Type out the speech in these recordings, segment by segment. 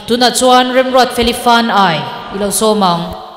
tuna chuan remrod felifan ai ilo so mang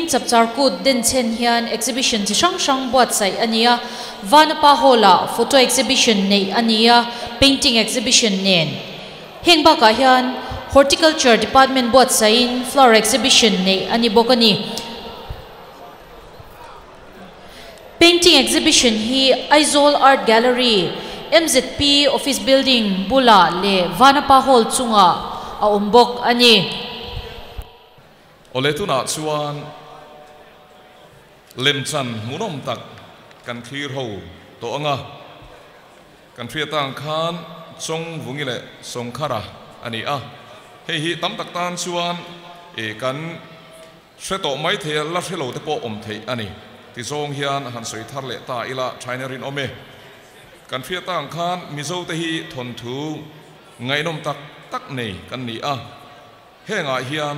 chapcharkut den chen hian exhibition chi sang sang buat sai ania vanapa hola photo exhibition nei ania painting exhibition nen hengba ka hian horticulture department buat sai in flower exhibition nei ani bokani painting exhibition hi Aizol Art Gallery MZP office building bula le vanapa hall chunga a umbok ani oletuna chuan lemchan munom tak kan clear ho to anga kan tang khan chong vungile songkhara ani a hei hi tam tak tan chuan e kan hreto mai the la hrelo te po om thei ani ti zong hian han soi thar le ta ila China rin ome kan phia tang khan mizo te hi thon thu ngai nom tak nei kan ni a henga hian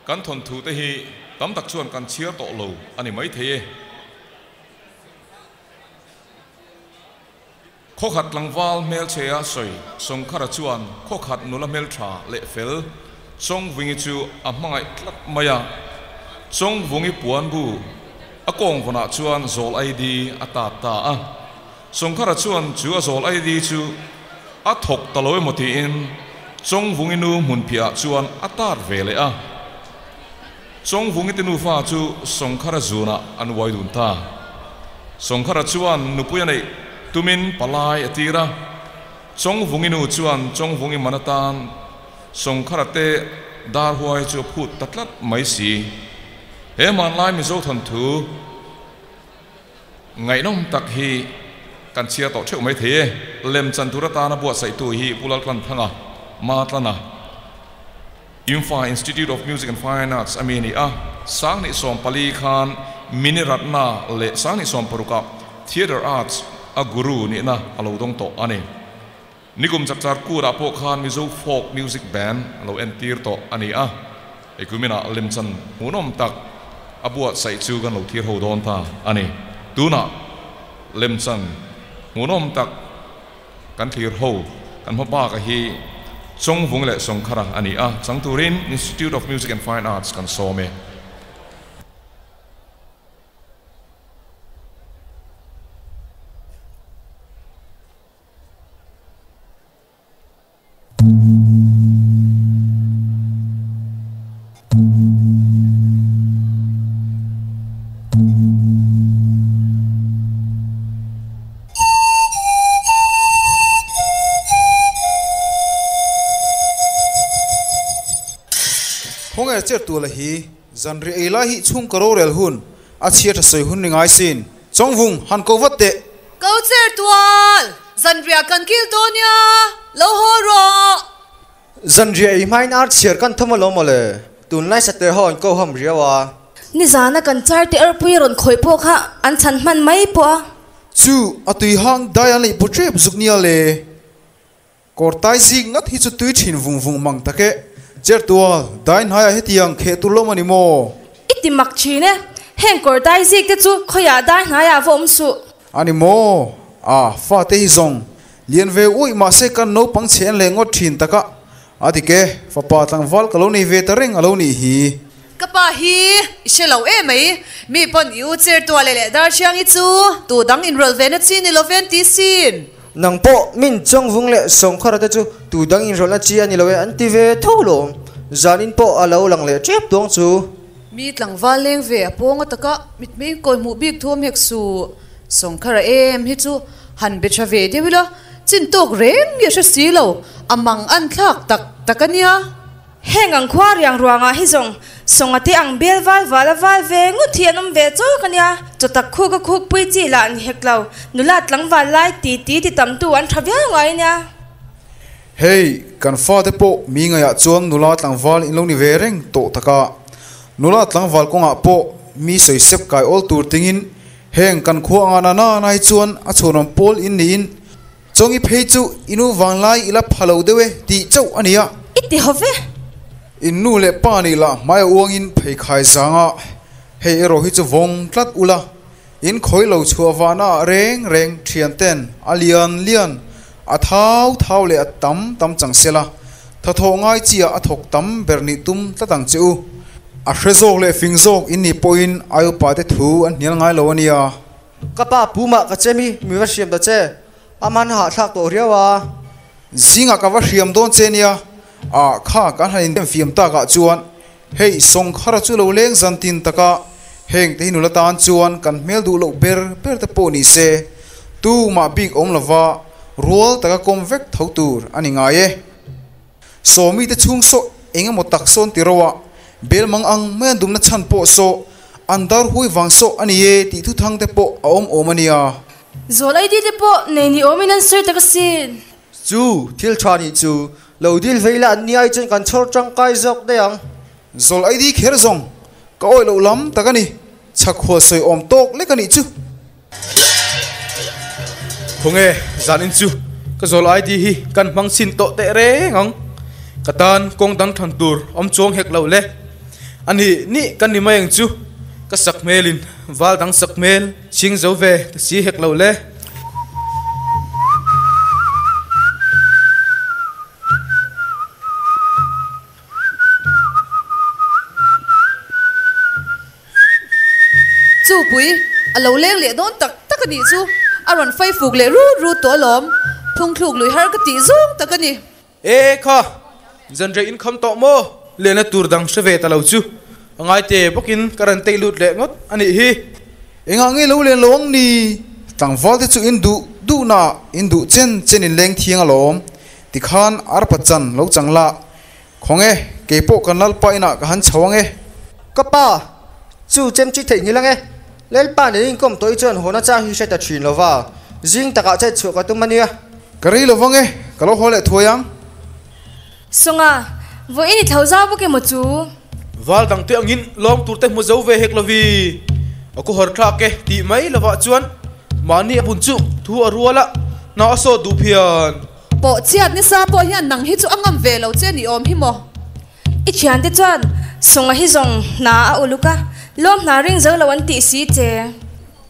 kan thon thu te hi tam tak chuan kan chiar to lo ani mai the kho khat langwal mel chea soi song khara chuan kho khat nula mel tha le fel song wingi chu amangai tlat maya song wungi puan bu akong vona chuan zol id ata ta a song khara chuan chu a zol id chu a thok taloi moti in song wungi nu mun phia chuan atar vele a song wungi tinu fa chu song khara zuna an wai dun ta song khara chuan nupuya nei tumin palai atira song wungi nu chuan song wungi manatan song khara te dar huai chu phut tatlat mai si he man lai mi zo thon thu ngai nom tak hi kan chia to theu mai the lem chan tura ta na buat sai tu hi pulal klan thanga ma tlana Imphal Institute of Music and Fine Arts amini a sang ni som pali khan mini ratna le sang ni som paruka theater arts a guru ni na alo dong to ani nikum chakchar ku ra po khan mizo folk music band alo entir to ani a ekumina lem chan hunom tak abuat sai chu gan lo thir ho don ta ani tuna lem chan hunom tak kan thir ho kan hopa ka hi song vung le song khara ani a changturin Institute of Music and Fine Arts kan some honga cher tu la hi zanri ela hi chung karo rel hun a chia tha soi hun ningai sin chongvung han ko watte ko cher tual zanria kan kil tonya lo ho ro zanria I main art cher kan thoma lo mole tun lai sate hon ko ham riawa ni zana kan char te ar pui ron khoi po kha an chan man mai po chu atui hang dayan le putre zuknia le kortai zing ngat hi chu tui thin vung vung mang take cher tual dain haya hetiang khe tu lo mani mo iti mak chine heng kor dai zik te chu khoya dai na ya vom su ani mo a fa te hi zong lien ve ui ma se kan no pang chen le ngot thin taka adike fa pa tang wal kaloni ve ta reng aloni hi kapa hi ishelo e mai mi pon yu cher tual le dar chiang I chu tu dang in rol ve na chin ni lo ven ti sin nang po min chong vung le song khara te chu tu dang in rola chi ani lowe anti ve tholo zanin po alo lang le chep tong chu mi tlang wal leng ve ponga taka mit me koi mu bik thom hek su song khara em hi chu han be cha ve de wila chin tok reng ye sha si lo amang an thak tak takania hengang khwar yang ruanga hi zong songati ang bel wal ve ngu thianom ve cho kania chotak khu ka khuk pui chi la ni heklau nula tlang wal lai ti tam tu an thavya ngai nya hey kan fa te po mi nga ya chon nula tlang wal in lo ni ve reng to taka nula tlang wal ko nga po mi soi sep kai ol tur tingin heng kan khuwa nga na nai chuan a chonom pol in ni in chongi phei chu inu wang lai ila phalo dewe ti chau ania iti hove in nu le pani la mai uang in phei khai zanga hei ero hi chu vong tlat ula in khoi lo chuawana reng thian ten lian a thau le a tam changsela tha thongai chia a thok tam berni tum tlatang chu a hrezok le fingzok in ni poin ayu pa te thu an hial ngai lo ania kapa puma ka chemi mi wa siam da che aman ha thak to riawa zinga ka wa hriam don chenia a kha kan hanin dem fiam ta ka chuan hei song khara chu lo leng zantin taka heng te hinula tan chuan kan mel du lo ber te poni se tu ma big om lawa rual taka kom vek thotur ani nga ye so mi te chung so enga mo tak son tirowa bel mang ang men dum na chan po so andar hui wang so ani ye ti thu thang te po om ania zolai di te po nei ni ominan sir takasin chu thil thani chu lo dil veila ni ai chen kan chor chang kai zok de ang zol ai di kher zong ka oi lo lam takani chak khua soi om tok le kani chu honge zanin chu ka zol ai di hi kan mang sin to te re ngong katan kong dang than tur om chong hek lo le ani ni kan ni mai ang chu ka sak melin wal dang sak mel ching zo ve ta si hek lo le chu pui alo leng le don tak tak ani chu aron fai fuk le ru to lom thung thluk lui har ka ti zung tak ani e kha zan re in kham to mo le na tur dang se ve ta lo chu angai te bokin karan te lut le ngot ani hi enga nge lo len long ni tang wal te chu in du na in du chen in leng thiang alom ti khan ar pachan lo changla khonge ke po kanal pa ina ka han chawange kapa chu chem chi thei ni lang e lel pa ni kom toi chon hona cha hi se ta thin lo wa jing taka che chu ka tu mania kari lo wange kalo hole thoyang songa vo ini thauza bu ke mo chu wal dang te angin long tur te mo zo ve hek lovi aku hor tha ke ti mai lawa chuan mani apun chu thu aruala na aso du phian po chiat ni sa po hian nang hi chu angam ve lo che ni om hi mo i chian te chuan songa hi zong na a uluka lom na ring zo lo an ti si che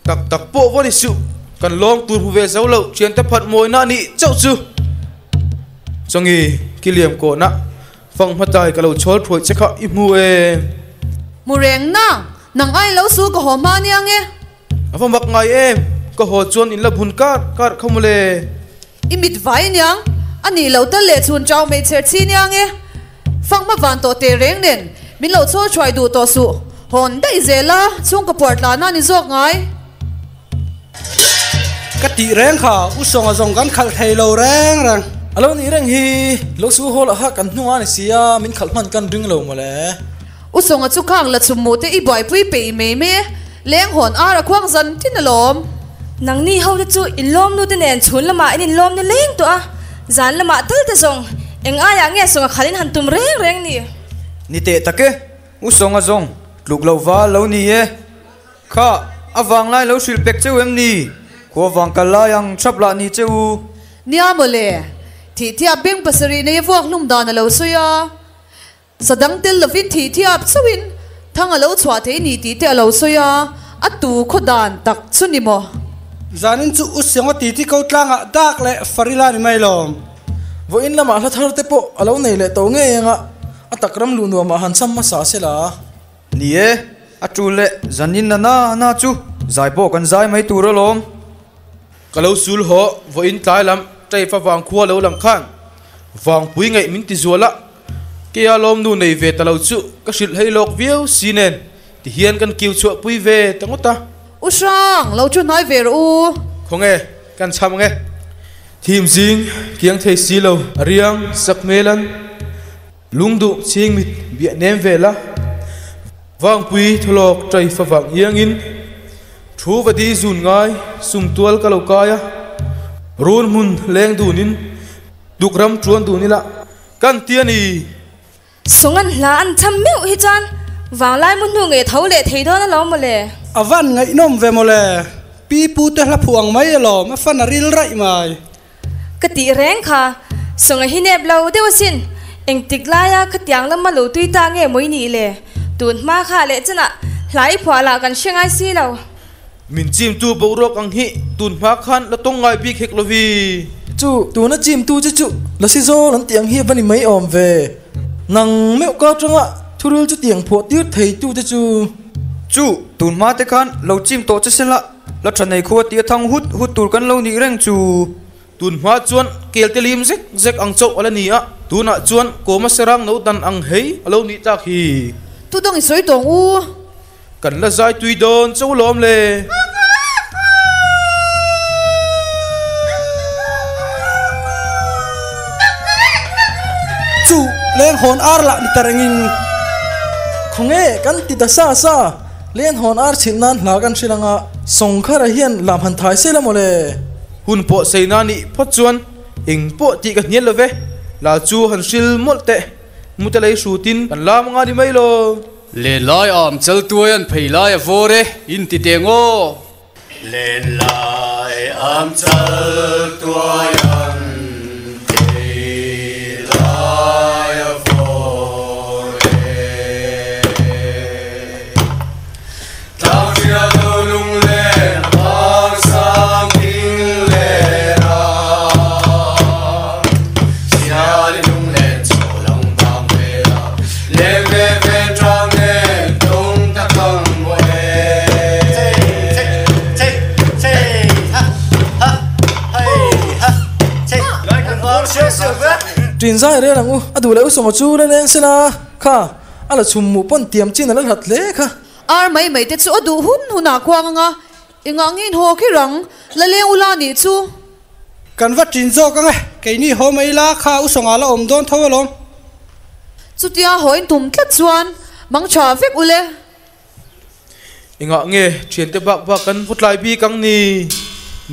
tak po wani su kan long tur hu ve zo lo chian te phat moi na ni chau chu changi kiliam ko na phang matai ka lo chol throi che kha i mu e mureng na nang ai lo su ko homa ni ange afa mak ngai em ko ho chuan in la bun kar khamule imit vai nyang ani lo ta le chun chaw me cher chi ni ange phang ma van to te reng nen min lo cho chwai du to su hon dai zela chung ka port la na ni zok ngai ka ti reng kha u song a zong kan khal thei lo reng rang alo ni reng hi lo su hol ha kan nuwa ni sia min khal man kan ring lo male u song a chu khang la chum mu te i boy pui pe me leng hon ara khwang zan tin alom nang ni ho te chu in lom nu te nen chun lama in lom ne leng to a zan lama tal te zong eng aya nge songa khalin han tum reng ni ni te take u songa zong luk lo wa lo ni e kha awang lai lo sil pek cheu em ni ko wang ka la yang chap la ni cheu nia mole thi thia beng pasari ne vuak lum dan lo so ya sadang tel lovin thi thia chawin thang alo chwa the ni ti te lo so ya atu khodan tak chuni mo zanin chu u senga ti ti ko tlanga dak le farila ni mai lom vo in lama hla thar te po alo nei le to nge nga atakram lu nu ma han sam ma sa se la ni e atule zanin na chu zai po kan zai mai tu ro lom kalau sul ho vo in tlai lam trai fa wang khua lo lang khan wang pui ngai min ti zuala ke alom nu nei ve talo chu ka sil hei lok viau sinen ti hian kan kiu chu pui ve tangota usang lo chu nai ver u khonge kan cham nge thim jing kiang thei si lo riang sak melan lungdu ching mit bia nem vela wang pui tholok trai fa wang yang in thu vadi zun ngai sum tual ka lo kaya ron mun leng dunin dukram chuan dunila kan tiani songan la an tham meu hi chan wang lai mun nu nge thau le thei do na lo mo le avan ngai nom ve mole pi pu te hla phuang mai lo ma fan ril rai mai ka ti reng kha songa hi nep lo de wasin eng tikla ya khatiang lam ma lo tui ta nge moi ni le tun ma kha le chana lai phwa la kan shengai si lo min chim tu borok ang hi tun ma khan la tong ngai bi khek lovi chu tu na chim tu chu la si zo lan tiang hi bani mai om ve nang meu ka changa thurul chu tiang pho tiu thei tu te chu tun ma te khan lo chim to che sela la thanai khuwa ti thang hut tur kan lo ni reng chu tun ma chuan kel te lim zek ang chau ala ni a tuna chuan ko ma serang no dan ang hei alo ni ta khi tu dong i soi tong u kan la zai tui don chau lom le chu leng hon ar la ni tarengin khonge kan ti da sa len hon ar chin nan hla kan shilanga song khara hian lam han thai se la mole hun po seina ni phot chuan ing po ti ka hnial love la chu han sil mol te mutalei shutin kan lam nga di mai lo le lai am chal tuan phei lai vore in ti tengo le lai am chal tuan phei lai vore tao chia lung le bang sang ting le ra chia lung le cho long bang ve la le ve ve trang ne tung ta không we trin zai re lang u adu le u song chu le leng sela kha ala chum mu pon tiam chin ala hat le kha ar mai te chu adu hun huna kwang nga ingangin ho ki rang la leng ula ni chu kan va trin zo ka nge ke ni ho mai la kha u song ala om don thawalom chu tia hoin tum tlat chuan mang tha vek ule inga nge thian te bak bak kan hotlai bi kang ni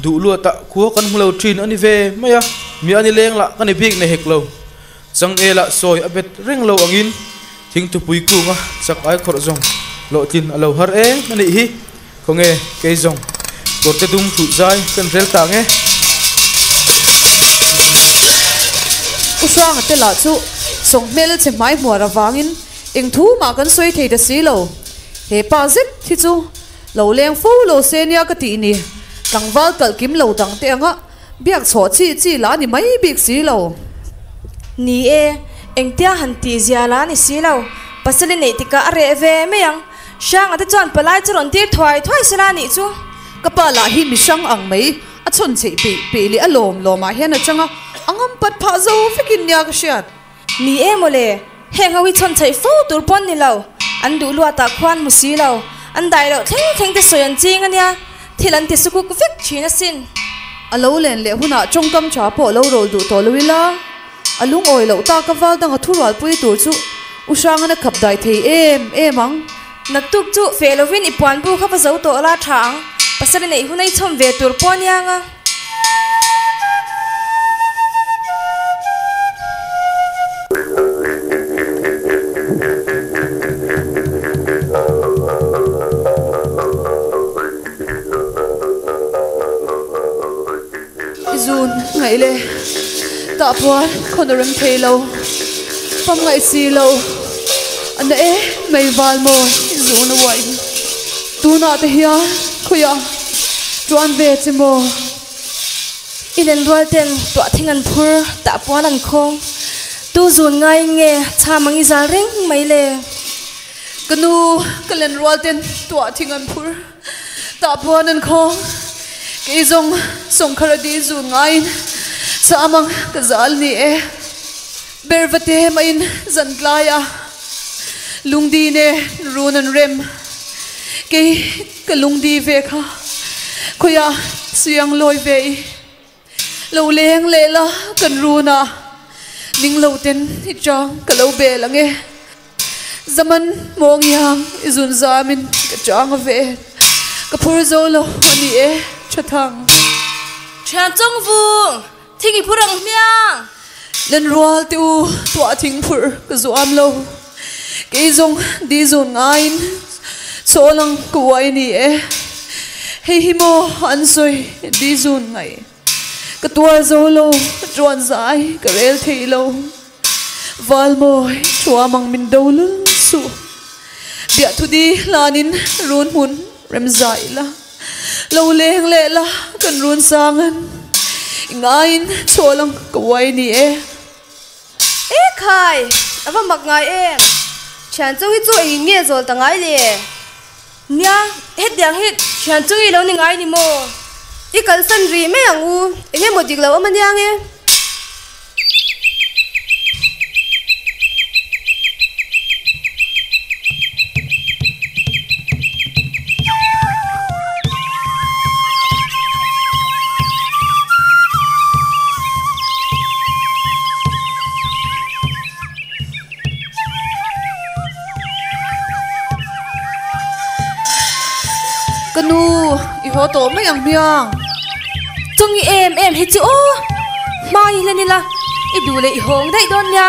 du lu ta khu kan hulo trin ani ve maya mi ani leng la kan bik ne hek lo chang e la soi abet reng lo angin thing tu pui ku nga chak ai khor jong lo tin alo har e mani hi khonge ke jong korte dum thu jai kan rel ta nge usang te la chu song mel che mai mo ra wangin eng thu ma kan soi thei da si lo he pa zip thi chu lo leng fu lo se nia ka ti ni kangwal kal kim lo dang te anga biak cho chi la ni mai bik si lo ni e eng tia han ti zia la ni si lo pasali nei tika are ve me yang shang ate chon palai churon tir thwai sila ni chu ka pa la hi mi sang ang mai a chon che pe li alom lo ma hian a changa angam pat pha zo fikin nya ka shiat ni e mole heng hawi chon chai fu tur pon ni lo an du lua ta khwan mu si lo an dai lo theng te soyan ching ania thilan ti suku ku fik china sin alo len le huna chongkam cha po lo rol du to luila alung oi lo ta ka wal dang thurwal pui tur chu usang na khap dai thei em ang natuk chu felovin ipuan bu kha pa zo to la thang pasal nei hunai chom ve tur pon yanga izun ngai le ta puan khonoram thei lo pam ngai si lo ana e mai wal mo izun wai tu na te hiya khoya chuan ve che mo ilen rol ten to thingan phur ta puan an khong tu zun ngai nge chamang izal reng mai le kanu kalen rol ten to thingan phur ta puan an khong ke zong song khara di zu ngain sa amang kazal ni e bervate main zantlaya lungdi ne runan rem ke kalungdi ve kha khoya siang loi ve lo leng le la kan runa ning lo ten hi chang ka lo be lange zaman mong yang izun zamin ka chang ve ka phur zo lo ani e chathang chan chong vu thingi phurang miang len rual tu tua thing phur ka zo am lo ke zong di zon ngain solang kuai ni e hei himo an soi di zon ngai ka tua zo lo chuan zai ka rel thei lo wal moi chua mang min do lu su bia thu di lanin run mun rem zai la lo leng le la kan run sangan ngain cholang kuai ni e khai ava mak ngai em chan chu hi chu i nge zol ta ngai le nya het dang het chan chu hi lo ni ngai ni mo i kal san ri me ang u nge mo dik lo man yang e kanu i ho to mai ang miang chung i em hi chu o mai le ni la i du le i hong dai don nya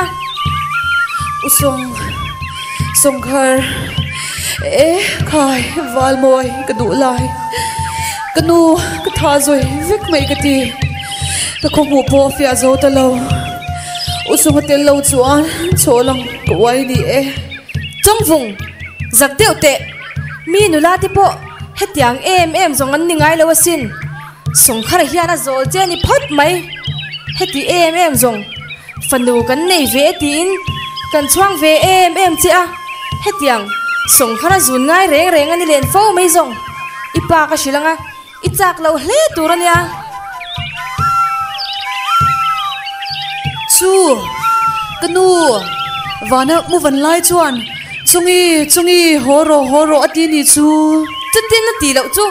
usong khar khai val moi ka du lai ka nu ka tha zoi vek mai ka ti ta khom bu po fia zo ta lo usung tel lo chuan cholang ka wai ni trong vùng giặc tiêu tệ mi nu la ti po hetiang em zong an ningai lo sin song khara hiana zol je ni phot mai heti em zong fanu kan nei ve tin kan chuang ve em chia hetiang song khara zun ngai reng ani len fo mai zong ipa ka shilanga ichak lo hle turania chu kanu vana mu van lai chuan chungi horo ati ni chu chutin na ti lo chu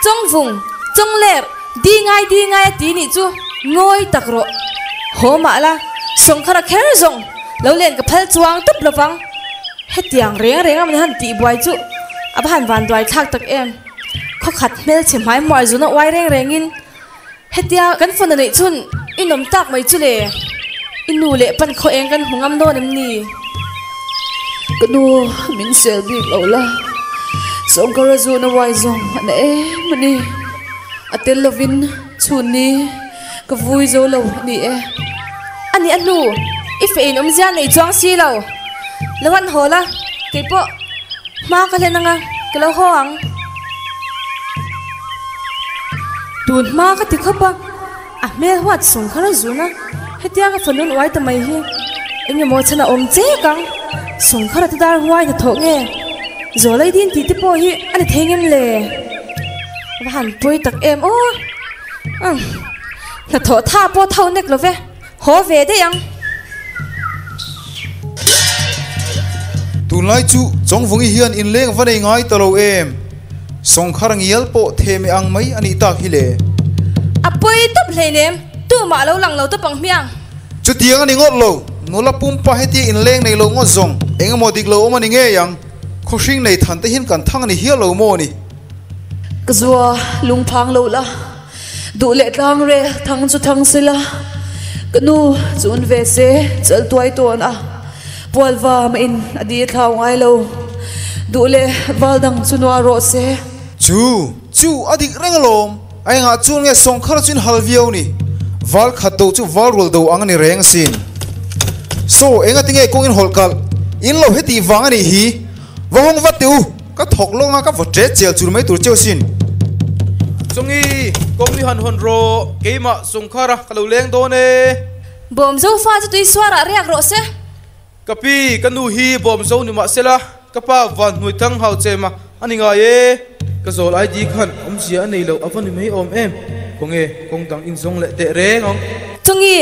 trong vùng trong ler đi ngay ti ni chu ngoi takro ho ma la song khara kher zong lo len ka phal chuang tup lawang hetiang reng am han ti buai chu ab han van doi thak tak em kho khat mel chim hai moi zu na wai reng in hetia kan phone nei chun inom tak mai chu le inu le pan kho eng kan hungam do nem ni kanu min sel bi lo la song kara zu na wai zong na mani atel lovin chuni ka vui zo lo ni ani anu if ein omja nei chuang si lo lawan hola ke po ma ka le nanga ke lo hoang tun ma ka ti khapa a me wat song khara zuna hetia ka fanun wai ta mai hi enge mo chana om che kang song khara ta dar huai na thok nge zolai din ti ti po hi ani thengem le han poi tak em o na tho tha po thau nek lo ve ho ve de yang tun lai chu chong vungi hian in leng vanei ngai talo em song kharang yel po theme ang mai ani tak hi le apoi top hlenem tu ma lo lang lo to pang miang chu tiang ani ngot lo nola pum pa heti in leng nei lo ngo zong engmo dik lo mani nge yang khoshing nei than te hin kan thang ni hial lo mo ni kazua lung phang lo la du le tang re thang chu thang sila kanu chun ve se chal tuai ton a polwa ma in adi thau ngai lo du le waldang chunwa ro se chu adik rengalom ai nga chun nge song khar chin halviau ni wal khato chu wal rol do ang ni reng sin so enga tinge kong in holkal in lo heti wang ani hi wahong watiu ka thok lo nga ka votre chel chur mai tur cheu sin chungi kong ni han hon ro keima sungkhara kalau leng do ne bom zo fa chu tui swara riak ro se kapi kanu hi bom zo ni ma sela kapa van hnui thang hau chema ani nga ye ka zol ai di khan om sia nei lo avan mai om em konge kong tang in zong le te re ngong chungi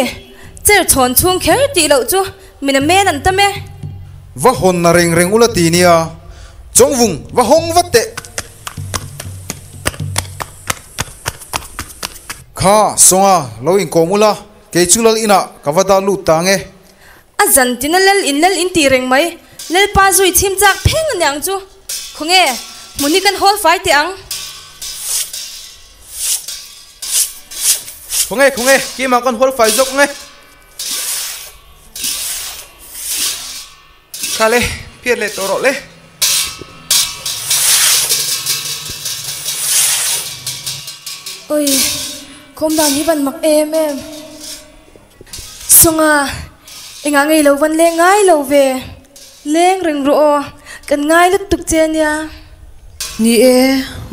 cher chon chung kher ti lo chu mina men an ta me wa hon na reng ulati nia chong vung wa hong watte kha songa loin komula ke chulal ina kawada lu tange azantina lel in ti reng mai lel pa zui thim chak pheng nyang chu khonge muni kan hol fai te ang khonge ki ma kan hol fai jok nge kale pier le toro le oi kom dan hi ban mak em songa enga ngei lo van le ngai lo ve leng reng ro kan ngai lut tuk chen ya ni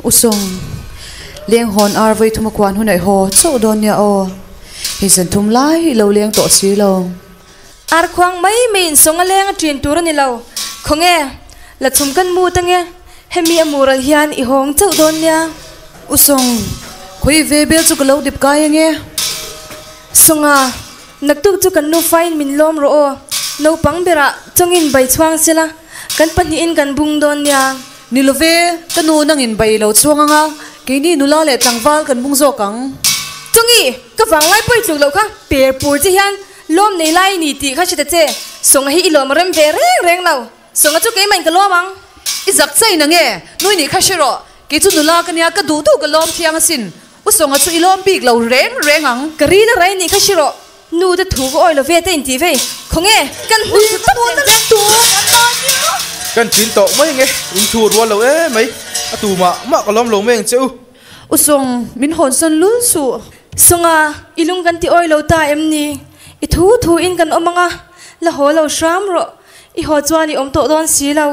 usong leng hon ar voi thuma kwan hunai ho chau don ya o hi san thum lai lo leng to si lo ar khwang mai min songa leng trin tur ni lo khonge la chum kan mu tange hemi amural hian I hong chau don ya usong khoi ve bel chu lo dip kai nge songa naktuk chu kan no fine min lom ro o no pang bera chongin bai chuang sila kan pani in kan bung don ya nilove kanu nang in bai lo chuanga ke ni nula le tangwal kan bung zo kang chongi ka wang lai poi chu lo kha per pur chi hian lom nei lai ni ti kha chita che songa hi ilom rem ve reng lo songa chu ke man ka lomang izak chai na nge noi ni kha shiro ke chu nula kania ka du ka lom thiang asin usonga chu ilom big lo reng ang kari na rai ni kha shiro nu da thu ko oi lo ve te in ti ve khonge kan hu ta tu ta tu kan chin to mai nge in thu ro lo e mai atu ma kalom lo meng cheu usong min hon san lul su songa ilung kan ti oi lo ta em ni I thu in kan omanga la ho lo sham ro I ho chuan I om to don si lo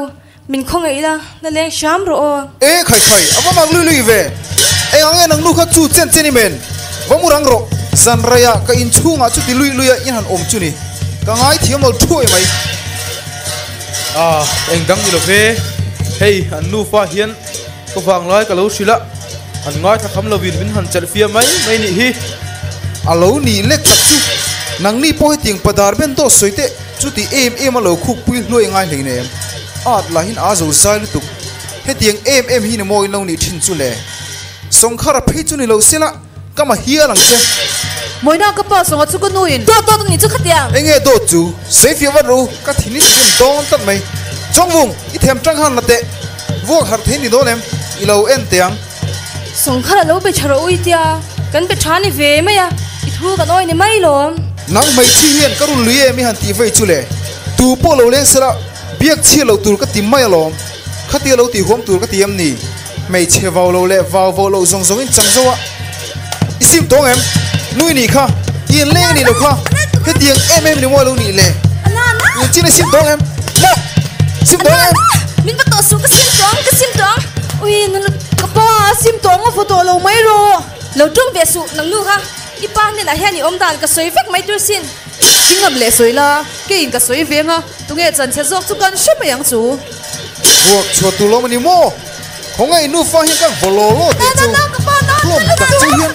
min khong ei la na leng sham ro o e khai aba mag lui ve e ang nang nu kha chu chen chen ni men vamurang ro san raya ka in chunga chu ti lui in han om chu ni ka ngai thiam lo thoi mai eng dang ni lo ve hey an nu fa hian ko wang lai ka lo sila an ngai tha kham lo win han chal fia mai ni hi alo ni lek tak chu nang ni po ting padar ben to soite chu ti em alo khuk pui hloi ngai lein em at la hin a zo sai lu tuk he tiang em hi na moi lo ni thin chu le song khara phei chu ni lo sela kama hia lang che moina ka pa songa chu ko nuin to ni chu khatia enge do chu se fi wa ro ka thini si den don tat mai chong wung I them tang han la te wo har the ni do nem I lo en tiang song khara lo be charo ui tia kan be thani ve ma ya I thu kan oi ni mai lo nang mai chi hian ka run luye mi han ti vai chu le tu po lo leng sela biak chi lo tur ka ti mai lo khati lo ti hom tur ka ti am ni mai che vào lo le vào lo zong in chang zo isim tong em nui ni kha yin leng ni lo kha he tiang em ni mo lo ni le ni chi na sim tong em mo sim tong em min ba to su ka sim tong ui nan ka pa sim tong a photo lo mai ro lo tung ve su nang nu ha I pa ne na hian I om dan ka soi vek mai tur sin ingam le soi la ke in ka soi venga tunge chan che zok chu kan she mai ang chu buộc chùa tu lo mani mo không ai nu fa hian kan volo lo te chu lom tak chu hian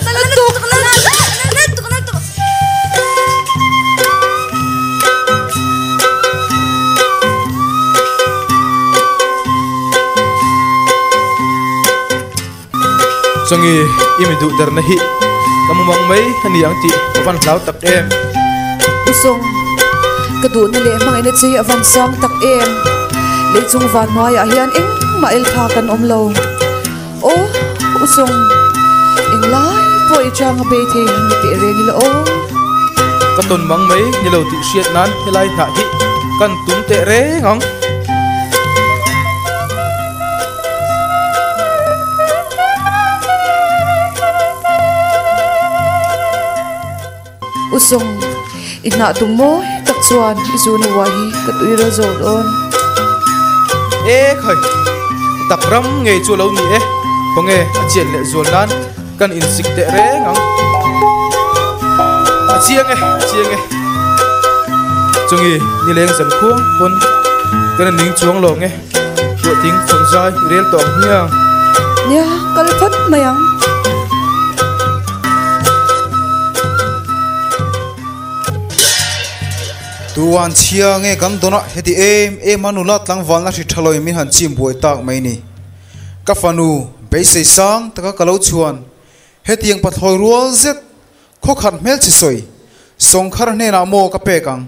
sangi imi du dar na hi kamumang mai hani ang ti van lau tak em usong ka du na le mang ina che avan sang tak em le chung van mai a hian eng ma el kha kan om lo o usong eng lai poi chang a be the ni pe re ni lo o ka ton mang mai ni lo ti siat nan helai na hi kan tum te re ngang usong ina tumo tak chuan izuna wahi ka tuira zo don e khoi takram nge chu lo ni e ponge achien le zon nan kan in sik te re ngang chiang e chungi ni leng san khuang pon kan ning chuang lo nge chu ting phong zai rel tong hiang nya kal phat mayang tuan chia nge kan dona heti em anula tlang wal na thi thaloi mi han chim boi tak mai ni ka fanu be se sang taka kalo chuan hetiang pathoi rual zet kho khat mel chi soi song khar ne na mo ka pe kang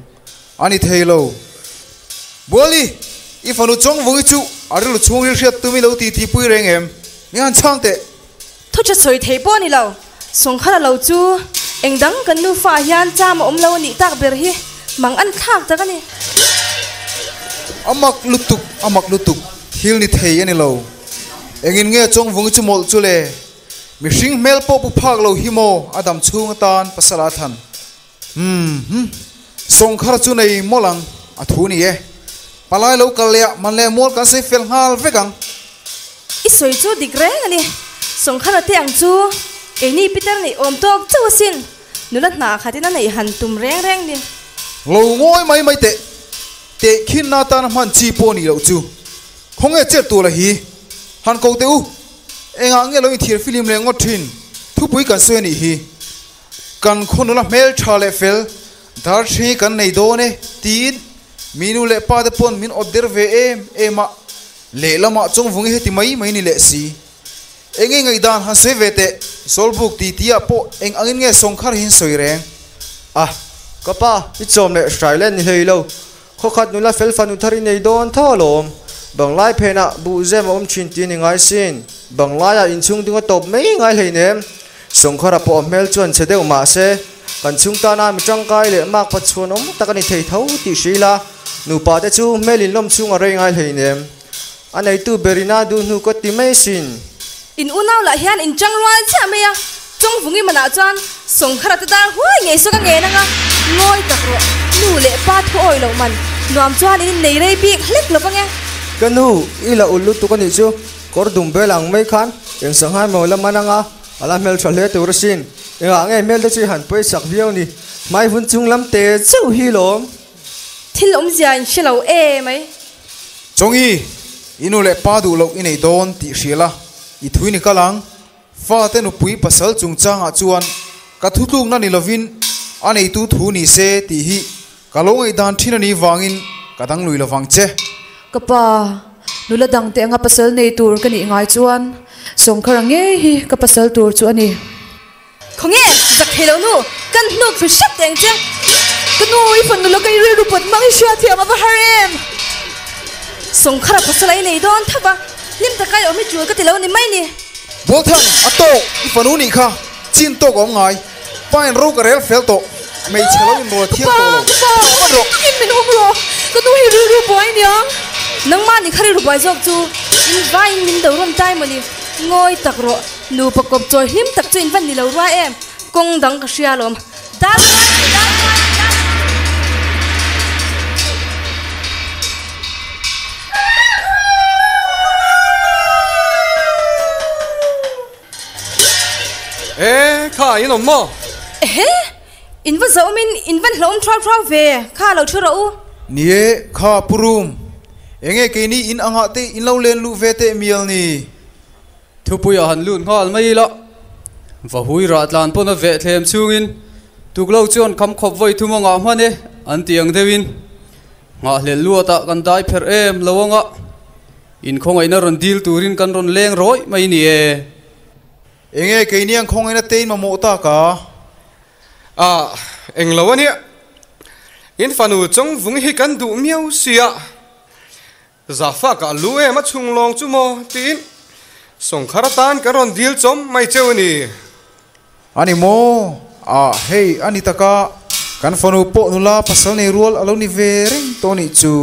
ani theilo boli I fanu chong vungi chu arilu chung ri riat tumi lo ti pui reng em mi han chang te thu cha soi thei po ni lo song khara lo chu engdang kan nu fa hian cha ma om lo ni tak ber hi mang an khak ta ka ni amak lutuk thil ni thei ani lo engin nge chong vungi chu mol chu le mi hring mel po pu phak lo hi mo adam chung tan pasala than song khara chu nei molang a thu ni e palai lo kalya man le mol kan sei fel hal vekang I soi chu digre ani song khara te ang chu e ni pitar ni om tok chu sin nulat na khatina nei han tum reng ni lo ngoi mai te khin na tan man chi po ni lo chu khong e che tu la hi han ko te u enga nge lo thir film le ngot thin thu pui kan soi ni hi kan khon la mel thale fel dar thi kan nei do ne tin minu le pa de pon min order ve ema le lama chong vungi heti mai ni le si enge ngai dan han soi ve te solbuk ti tia po eng angin nge song khar hin soi reng kapa ichom le Australian ni heilo khokhat nula fel fanu thari nei don tholom banglai phena bu zem om chin ti ni ngai sin banglaya inchung dinga top mai ngai leinem songkhara po mel chuan chedeu ma se kan chung ta na mi tangkai le mak pa chuan om takani thei tho ti shila nu pa te chu melin lom chung a rei ngai hlei nem anei tu berina du nu ko ti mai sin in unau la hian in changruan cha meya chung vungi mana chuan song khara ta dar huai ngei so ka nge na nga ngoi takro nu le pa thu oi lo man nuam chuan in nei rei bik hlek lo pange kanu ila ulu tu kan chu kor dum belang mai khan eng sanghai mo la mananga ala mel thale tur sin enga nge mel te chi han poi sak viau ni mai hun chung lam te cheu hi lom thil om zia in shelo e mai chongi inu le pa du lo inei don ti hriala I thui ni kalang fa te nu pui pasal chung changa chuan ka thutluk na ni lovin anei tu thu ni se ti hi kalong ei dan thina ni wangin kadang lui lawang che kapa nula dang te anga pasal nei tur kani ngai chuan songkhara nge hi ka pasal tur chu ani khonge jak khelo nu kan nu khu shap teng che kanu I fan nula kai re ru pat mangi sha thiam aba harem songkhara pasalai nei don thaba lim ta kai omi chu ka tilo ni mai ni bol thang ato I fanu ni kha chin to ko ngai pain ro ka rel fel to mei chelo in ro thiam to lo in min hom ro kanu hi ru boy ni ang nang ma ni khari ru bai jok chu in vai min do rom tai mani ngoi tak ro nu pakop choi him tak chu in van ni lo ra em kong dang ka sia lom dar kha in om mo in va zo min in van hlom trau ve kha lo thura u nie kha purum enge ke ni in anga te in lo len lu ve te mial ni thupuya han lun ngal mai la va hui rat lan pon ve thlem chungin tuklo chon kham khop voi thumanga mane an tiang dewin nga hlel luata kan dai pher em lawanga in khongai na ron dil turin kan ron leng roi mai ni e enge ke ni ang khong ena tein ma mo ta ka eng lawani in fanu chong vung hi kan du miau sia zafa ka lu e ma chung long chu mo tin song kharatan ka ron dil chom mai chewni ani mo hey ani taka kan fanu po nula pasal nei rual alo ni vering toni chu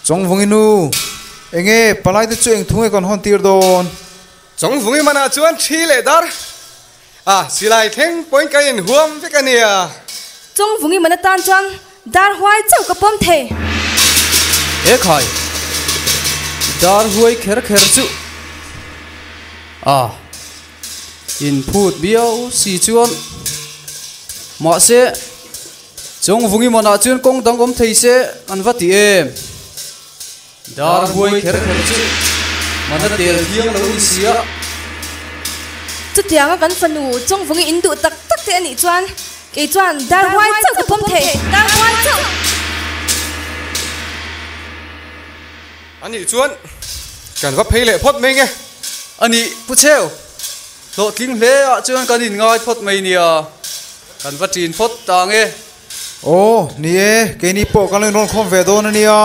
chong vunginu enge palai te chu eng thunge kon hon tir don chong vungi mana chuan thi le dar silai theng point ka in huam vekania chung vungi mana tan chuan dar huai chau ka pom the khai dar huai kher chu in phut biao si chuan ma se chong vungi mana chuan kong dang om thei se an vati em dar huai kher chu mana tel thiang lo ni sia chu tianga kan fanu chung vungi in du tak tak te ani chuan ke chuan dar huai chau ka pom the dar huai chau ani chuan kan va phei le phot mai nge ani pucheu lo tling hle a chuan kan in ngai phot mai nia kan va tin phot ta nge ni e ke ni po kan ron khom ve don ani a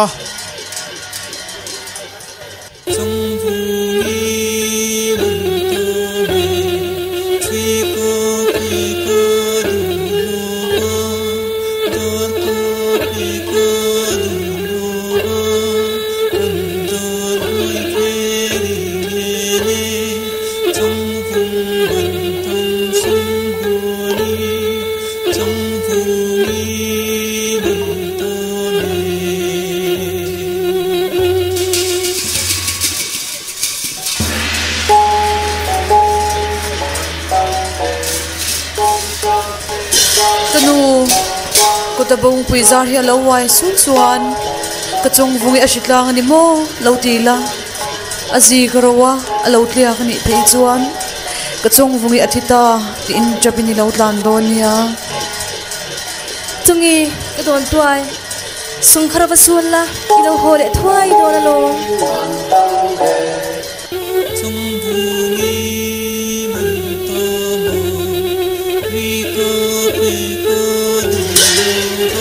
tabung puizar hi lo wai sun chuan ka chung vungi ashitlang ani mo lo tila azi karawa alo tlia khani thei chuan ka chung vungi athita ti in japini lo tlan don ya chungi ka don tuai sung khara ba suan la ki lo hole thwai don lo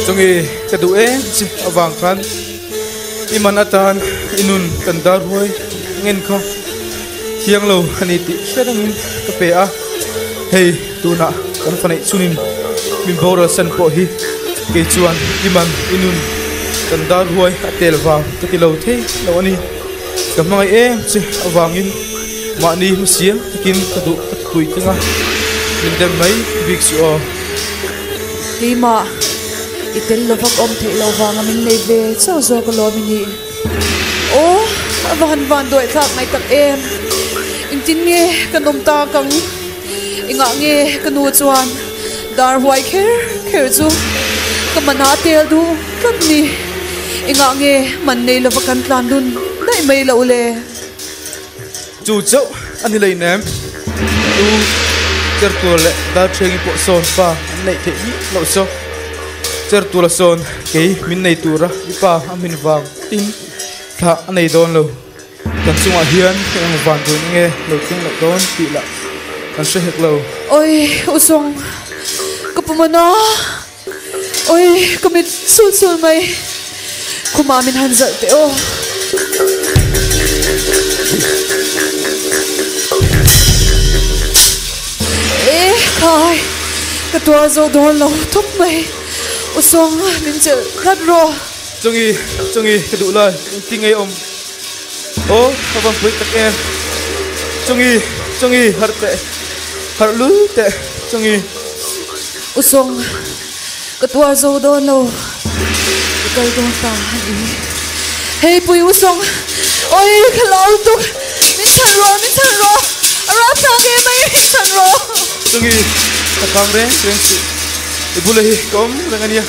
chungi ka du chi awang khan iman atan inun kan dar hoi ngen kha hiang lo ani ti sedang ka pe a hey tuna kan fanai sunin min bora san po hi ke chuan iman inun kan dar huai atel wang ka ti lo the lo ani ka mai em che awangin ma ni musiam takin ka du pui tanga min dem mai big su o lima itel lo vak om the lo wang min nei ve cho zo ko lo mini o van doi thak mai tak em in tin nge kanom ta kang inga nge kanu chuan dar huai kher chu kamana tel du kan ni inga nge man nei lo vakan tlan dun dai mai lo le chu chau ani lei nem tu cher tu le da chengi po son pa nei the ni lo so cher tu la son ke min nei tu ra ipa amin wang tin tha nei don lo kan chunga hian ang van tu nge lo chung lo don ti la kan se hek lo oi usong kapumana oi kamit sul mai kumamin hanzal te o kai katwa zo don lo thop mai usong min che khat ro chungi kadu lai tingai om o abang pui tak em chungi har lu te chungi usong katwa zo don lo kai don ta ni hey pui usong oi khalau tu min chan ro ara ta ge mai min chan ro chungi takang re si ibulahi kom langania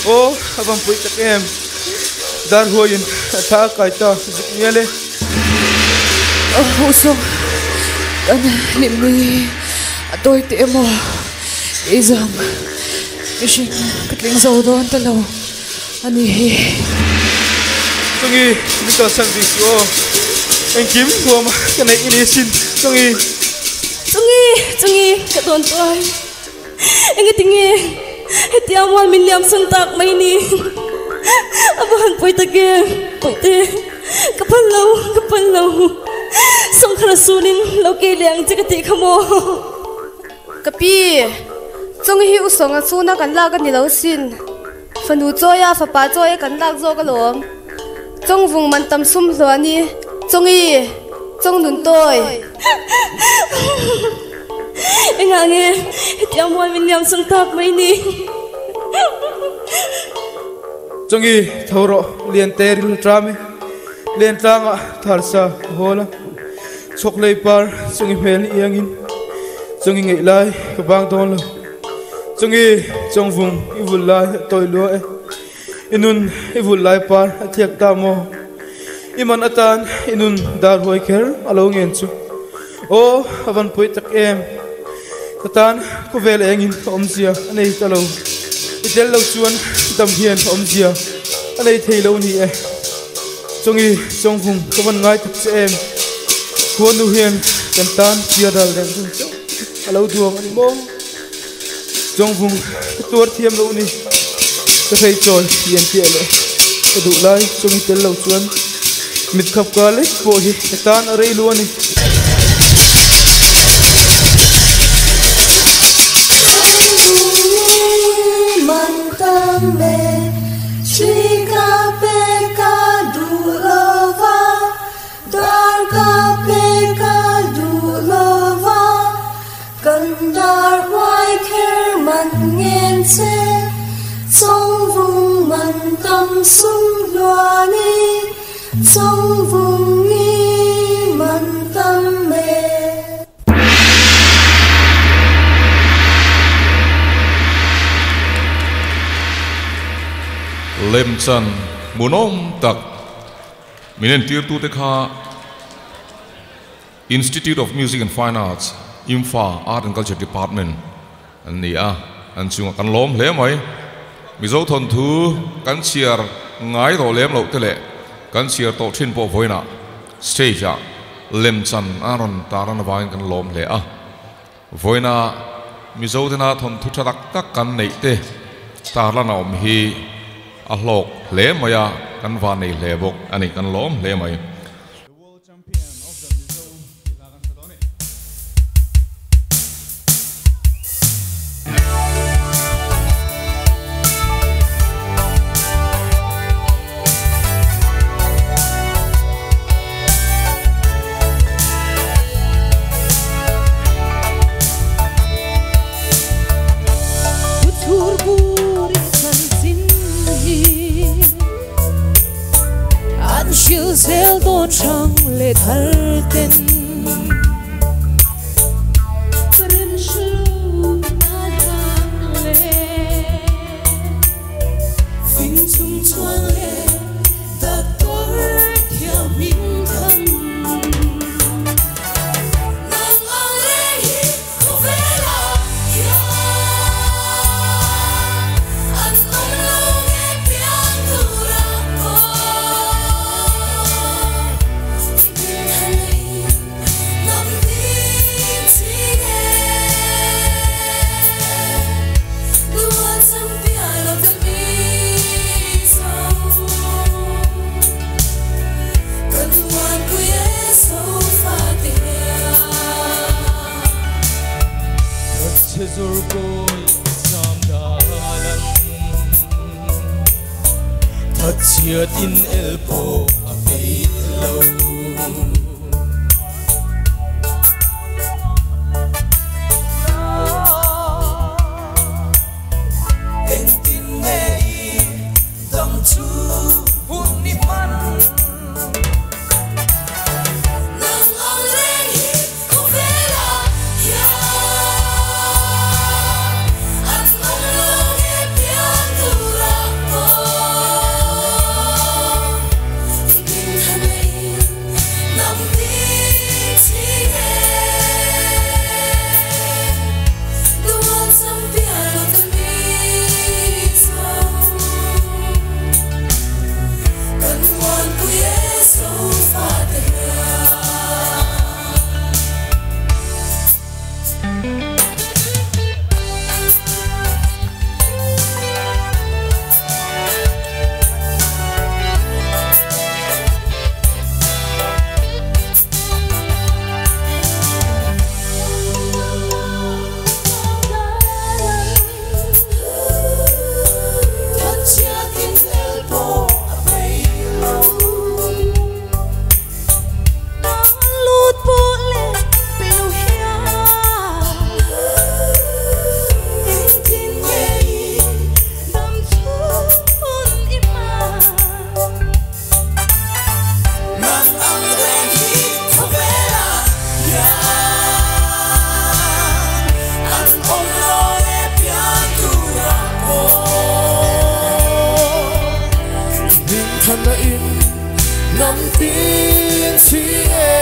o abang pui tak em dar huayin tha kai ta zikniale usong kan limni atoi te mo izam kishin katling zo don talo ani hi chungi mito sang di so en kim huam kanai inisin chungi ka don toy eng tinge hetiam wal min liam sang tak mai ni abahan poi tage poi te kapal lo song khara sunin lo ke liang chikati khamo kapi chong hi usong a chuna kan la kan ni lo sin fanu choya fa pa choya kan lak zo ka lom chong vung man tam sum zo ani chong nun toy enga nge hetiam wal min liam sang tak mai ni chungi thoro lien teril trame lien tanga tharsa hola choklei par chungi mel iangin chungi ngei lai ka bang don lo chungi chongvung ivul lai toy lo e inun ivul lai par athiak ta mo iman atan inun dar hoi kher alo ngen chu o avan pui tak em katan ko vel engin omzia anei talo itel lo chuan dam hian omzia anei thei lo ni e chungi chongvung kawan ngai tak che em huan nu hian kan tan chia dal den chu alo duam ani mo chongvung tur thiam lo ni ka thei choi hian ti le ka du lai chungi tel lo chuan mit khap ka le po hi tan arei lu ani sum loani trong vùng nghi man tâm mê lem chan munom tak minen tir tu te kha Institute of Music and Fine Arts IMFA Art and Culture Department an ni a an chung kan lom hle mai mizo thon thu kan chiar ngai ro lem lo tele kan chiar to thin po voina stage a lem chan aron taran vain kan lom hle a voina mizo thena thon thu thadak tak kan nei te tarla na om hi a hlok hle maya kan va nei hle bok ani kan lom hle mai zel don chang le thar ten rin shu na hang le phim chung chuang le ta tor theo minh thầm nang ang le hi ko vela ya an om lo nghe piang tu ra po nam tin chi nghe luan sam pia lo te mi so kan wan ku ye so fa te Chezor boy sam dalan Thật chia tin elpo a pei lo en tin nei dam chu hun ni man nang ang le hi ko vela ya an om lo nghe piang tu ra po tin han nei nam tin chi nghe luan sam pia lo te mi so kan wan ku ye so fa te Chia tin elpo a pei lo lut po le pelu hia in tin ye dam chu un ima nang ang reng hi ko vela ya an om lo e pian tu ra po Din thân là in Nắm tin chi e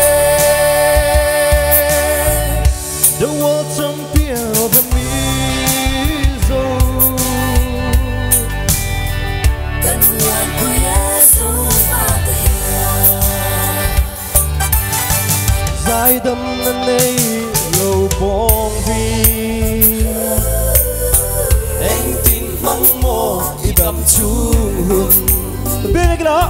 The world champion of the mizo kan wan ku ye so fa te Dài đâm lên đây lâu bong vi Anh tin mong mô i đâm chung hồn Biết cái đó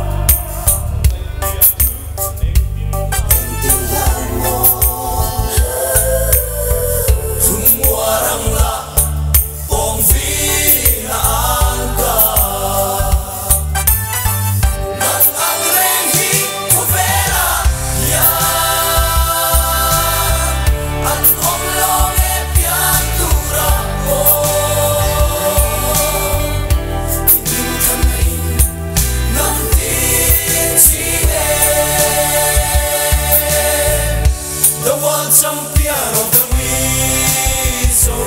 champion of the mizo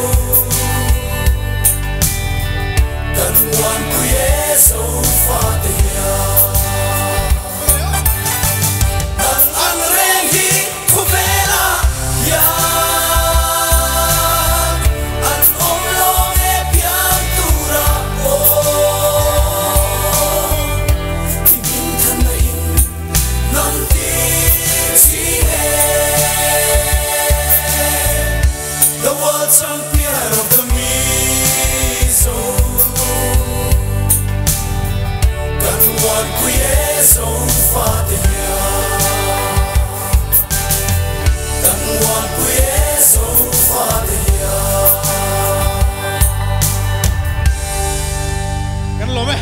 kan wan ku ye so fa te nang ang reng hi ko vela ya an om lo e pian tu ra po tin than nei nam tin chi the world champion of the mizo kan wan ku ye so fa te kan wan ku ye so fa te Kan lo me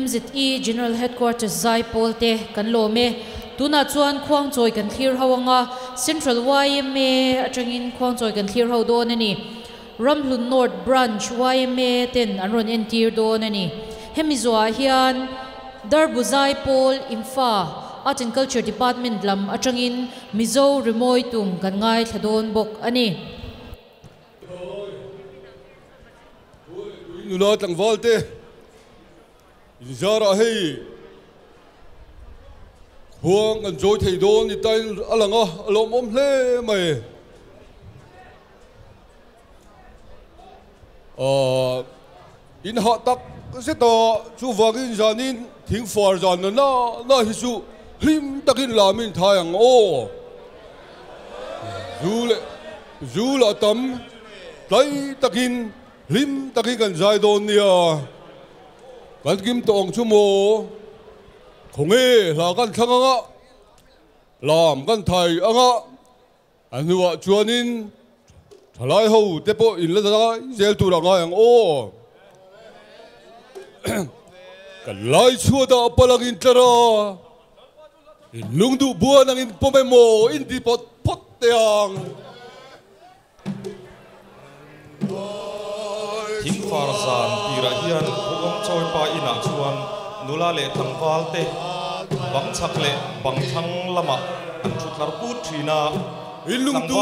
MZE General Headquarters Zai Polte kan lo me tuna chuan khuang choi kan thlir hawanga Central YMA atangin khuang choi kan thlir ho don ani Ramhlun North Branch YMA ten anron entir don ani hemizwa hian Darbuzai Paul Imfa Art and Culture Department lam atangin Mizo Remoi tum kan ngai thadon bok ani nulat ang volte Zara hey Huang an joy thei don ni tai alanga alom om hle mai in hot tak se to chu wagin janin thing for jan na hi chu hlim takin lamin thayang o zula tam tai takin hlim takin kan jai don nia kan kim tong chu mo khonge la kan thanganga lam kan thai anga anwa chuanin thalai ho tepo in la da zel tu ra ngai ang o kan lai chua da palagin tara in lungdu buan ang in pomemo in di pot teang thing farsan tira hian khom choi pa ina chuan nula le thangwal te bang chak le bang thang lama an thutlar pu thina ilungdu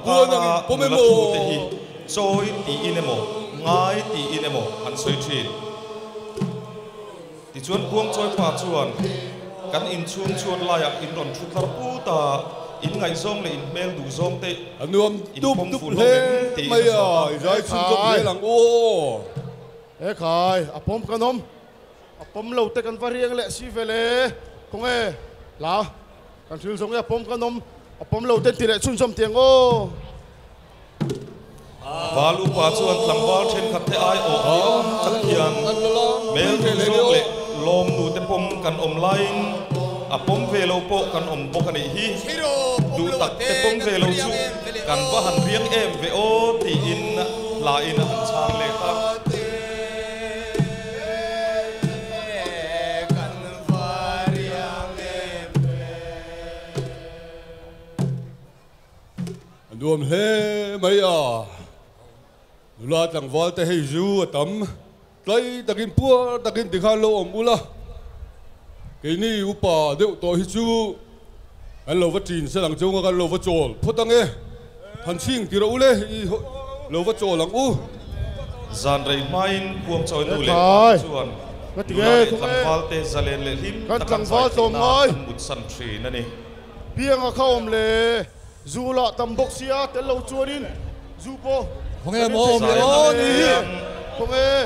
buan ang in pomemo te hi choi ti inemo ngai ti inemo an soi thin ti chuan buang choi pa chuan kan in chuan la yak in ron thutlar pu ta in ngai zong le in mel du zong te anuam tup le maya jai chun jok le lang o e khai apom kanom apom lo te kan variang le si vele kong e la kan thil zong apom kanom apom lo te ti le chun som tiang o valu pa chuan tlangwal then khat te ai o chak hian mel du zong le lom nu te pom kan om line apom velo po kan om po kan hi du tak te pom velo chu kan va han riang em ve o ti in la in han chang le ta anuam he maya nulat ang volte hey zu atam tlai takin pua takin tikhan lo om ula cái này upa đều tôi hi chu anh lâu vắt chín sẽ làm châu ngang lâu vắt trộn phốt tăng nghe hành trình thì đâu lẽ lâu vắt trộn làm u zan rei main buông choi nu le chuan cái tiếng không nghe val te zalen le him cái tiếng val tôm ơi mut san tri na ni biang a khom le zu la tam bok sia te lâu chuan in zu po không nghe mồm le o ni không nghe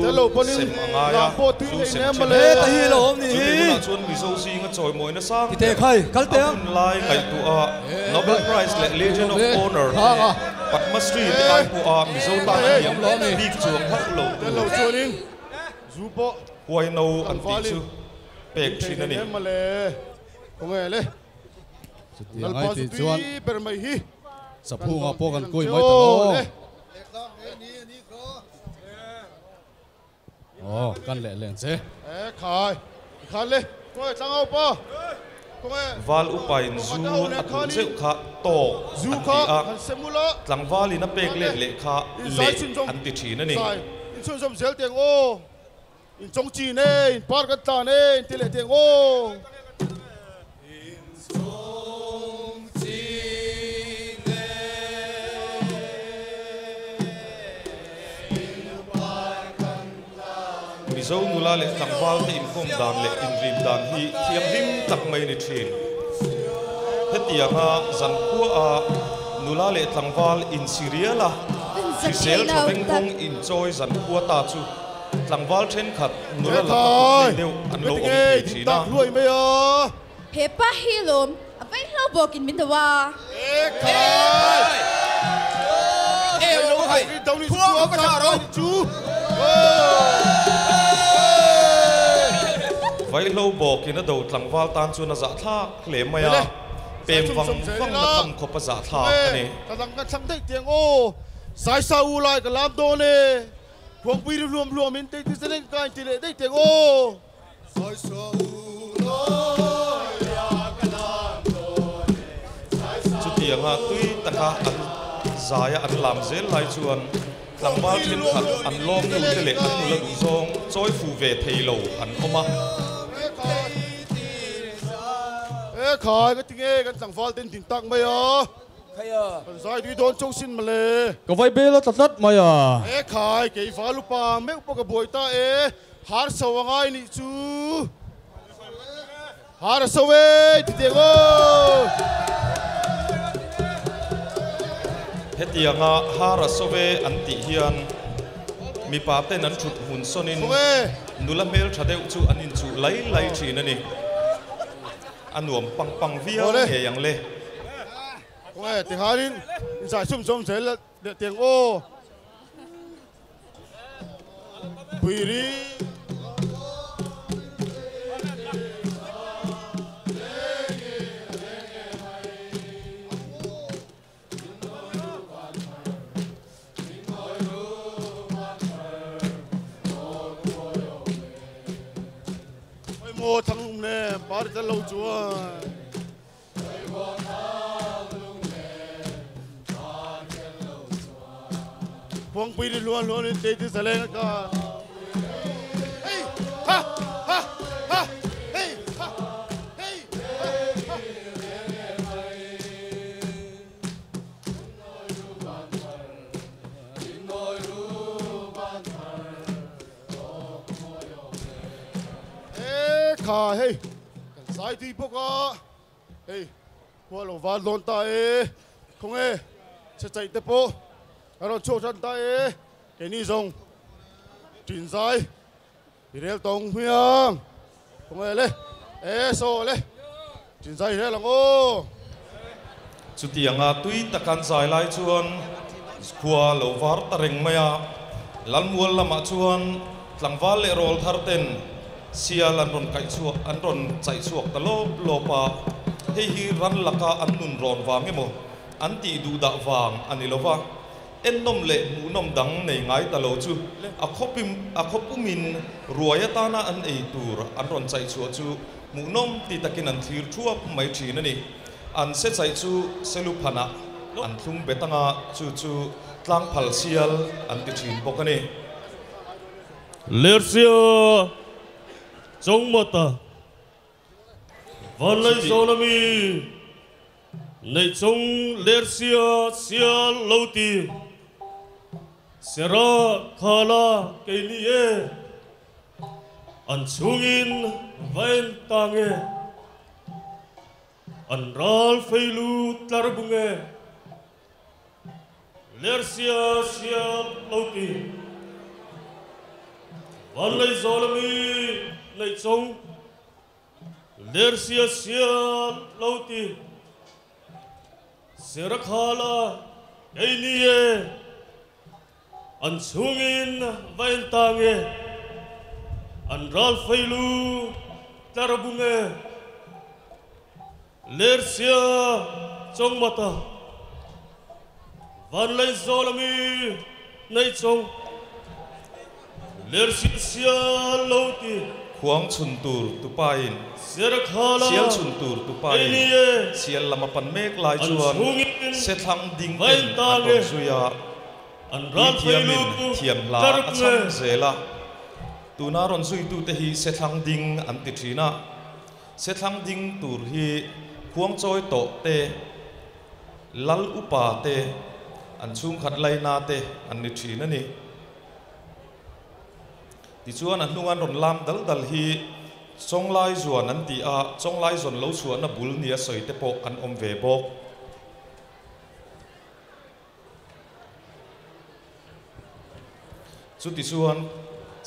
te lâu po in làm po tu le nem ma le ta hi lo ni chuan mi zo si nga choi moi na sang te khai kal te lai ngai tu a Nobel Prize le Legion of Honor Padma Shri te ai pu a mi zo ta yam lo ni big chuang hak lo te lâu chuan in zu po huai no an ti chu pek thrin ani nem ma le không nghe le nal pa su ti per mai hi sapu nga po kan koi mai ta lo oh kan le len se khai khan le coi sang ao pa val upain zu atun se kha to zu kha han semula tlang vali na pek le le kha le an ti thina ni in chun som zel teng o in chong chi ne in par ka ta ne in ti le teng o zo nula le tlangwal te in khom dan le in rim dan hi thiam rim tak mai ni thin hetia nga zan khu a nula le tlangwal in Syria la sel thoveng khong in choi zan khu ta chu tlangwal then khat nula la ni deu an lo om ti thina luai me a he pa hilom apai lo bokin min dawa e lo hai dau ni chu ka ta ro chu vai lo bok in a do tlangwal tan chu na za thla hle maya pem wang na kham kho pa za thla ani ta dang ka chang dei tiang o sai sa u lai ka lam do ne phong pi rùm in te ti se len ka ti le dei tiang o sai sa u lai ya ka lam do ne chu tiang ha tui ta ka an zaya an lam zel lai chuan tlangwal thin khat an lom nu te le an nula du zong choi fu ve theilo an oma khai cái tiếng cái chẳng phải tên tiếng tắc mày à còn sai đi đón châu xin mà lệ có vai bê là tắt mày à khai cái phá lúc pa mấy bộ cái buổi ta hát sâu ngay nị chú hát sâu về thì tiếng ô hết tiếng hát sâu về anh tị hiền mi pa tên anh chụp hun sonin nula mail chadeu chu anh in chu lấy chỉ nè anh nuông pang vía nghe yang lê nghe tiếng hát đi giải sum sẽ là tiếng ô bùi đi một thằng nè bao giờ lâu chúa phong pi đi luôn đi tê tê sờ lên cả hey ha ha ha hey ha hey khai hey sai đi bốc à hey qua lồng ván lon ta không nghe sẽ chạy tiếp po rồi chốt chân ta cái ní rồng chuyển sai thì đeo tông huyang không nghe lên so lên chuyển sai thế là ngô chú tiếng tuy ta can sai lại chuan qua lồng ván ta reng maya lan mual lama chuan lang val le rol thar ten sial an ron kai chuak an ron chai chuak ta lo pa hei hi ran laka an nun ron wang emo an ti du da wang ani lova en nom le mu nom dang nei ngai ta lo chu a khopumin ruaya ta na an ei tur an ron chai chuak chu mu nom ti takin an thir thuap mai thin ani an se chai chu selu phana an thum betanga chu tlang phal sial an ti thin bokani Lersia trong mata van lai zonami nei trong Lersia sia lauti sera khala keilie an chungin vain tange an ral feilu tarbunge Lersia sia lauti van lai zonami nei trong Lersia sia lauti sera khala keilie an chungin vain tange an ral feilu tarbunge Lersia trong mata van lai zonami nei trong Lersia sia lauti Huang chun tur tu pain sial chun tur tu pain sial lama pan mek lai chuan se thang ding ten an ron zuya thiam la a cham zela tu na ron zui tu te hi se thang ding an ti thina se thang ding tur hi huang choi to te lal upa te an chung khat lai na te an ni thina ni ti chuan an hnungan ron lam dal hi chong lai zuan an ti a chong lai zon lo chuan na bul nia soi te pok an om ve bok chu ti chuan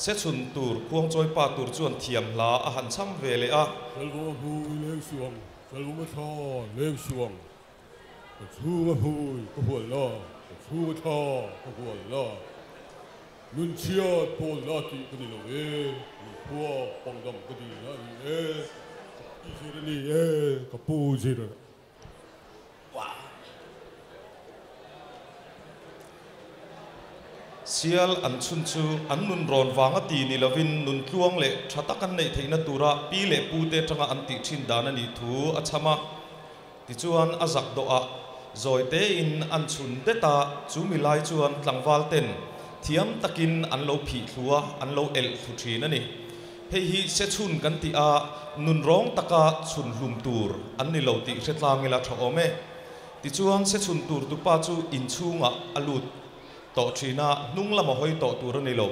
se chun tur khuang choi pa tur chuan thiam la a han cham ve le a selgo hu leng suang selgo ma tha leng suang chu ma hu ko hol la chu ma tha ko hol la nun chia pol la ti ko di lo pua pong dam ko di la ni isir ni ka pu jir sial an chun chu an nun ron wanga ti ni lovin nun tluang le thata kan nei theina tura pi le pu te tanga an ti thin dan ani thu a chama ti chuan a zak do a rồi te in an chun te ta chu mi lai chuan tlangwal ten thiam takin an lo phi thua an lo el thu thin ani hei hi se chun kan ti a nun rong taka chun hlum tur an ni lo ti hretlang ila tha ome ti chuan se chun tur tu pa chu in chunga alut to thina nung lama hoi to tur ani lo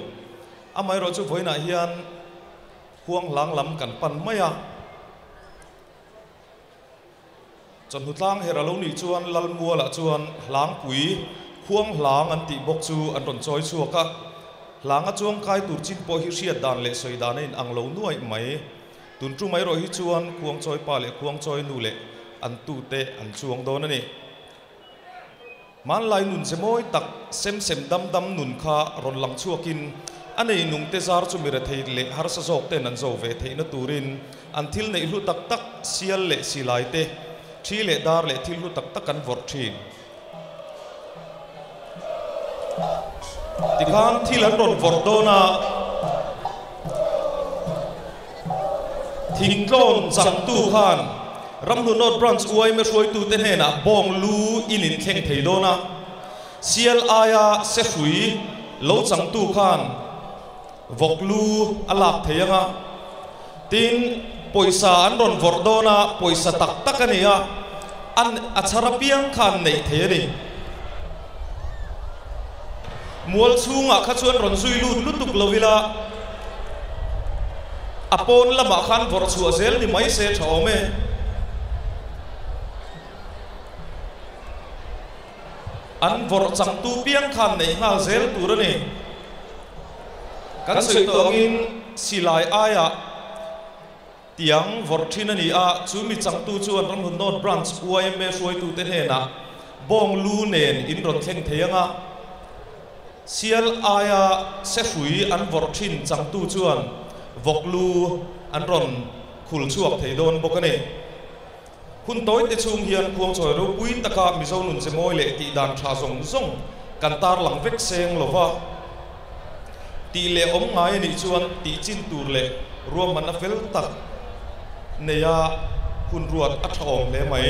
amai ro chu voina hian huang lang lam kan pan maya chon hutlang hera lo ni chuan lal mua la chuan hlang pui huang hlang an ti bok chu an ron choi chu ka hlang a chuang kai tur chin po hi riat dan le soi dan in ang lo nuai mai tun tu mai ro hi chuan huang choi pa le huang choi nu le an tu te an chuang don ani man lai nun se moi tak sem dam dam nun kha ron lang chuakin anei nung te zar chu mira thei le har sa jok te nan zo ve thei na turin an thil nei hlu tak tak sial le silai te thi le dar le thil hlu tak tak kan vor thin tikhan thil an ron vor dona thingklon chang tu khan ramnu not branch uai me roi tu te hena bong lu inin thleng thei dona sial aya se hui lo chang tu khan vok lu alak theyanga tin poisa an ron vor dona poisa tak tak ania an achara piang khan nei theyani mual chunga kha chuan ron zui lut lutuk lovila apon lama khan vor chu azel ni mai se thawme an vor chang tu piang khan nei ngal zel turani kan soi tongin silai aya tiang vor thinani a chumi chang tu chuan ram hun not branch uaime roi tu te hena bong lu nen in ron thleng theyanga sial aya se hui an vor thin chang tu chuan vok lu an ron khul chuak thei don bokane hun toi te chung hian khuang choi ro pui taka mi zo nun se moi le ti dan tha zong zong kan tar lang vek seng lova ti le om ngai ni chuan ti chin tur le ruam man a fel tak neya hun ruat a thawng le mai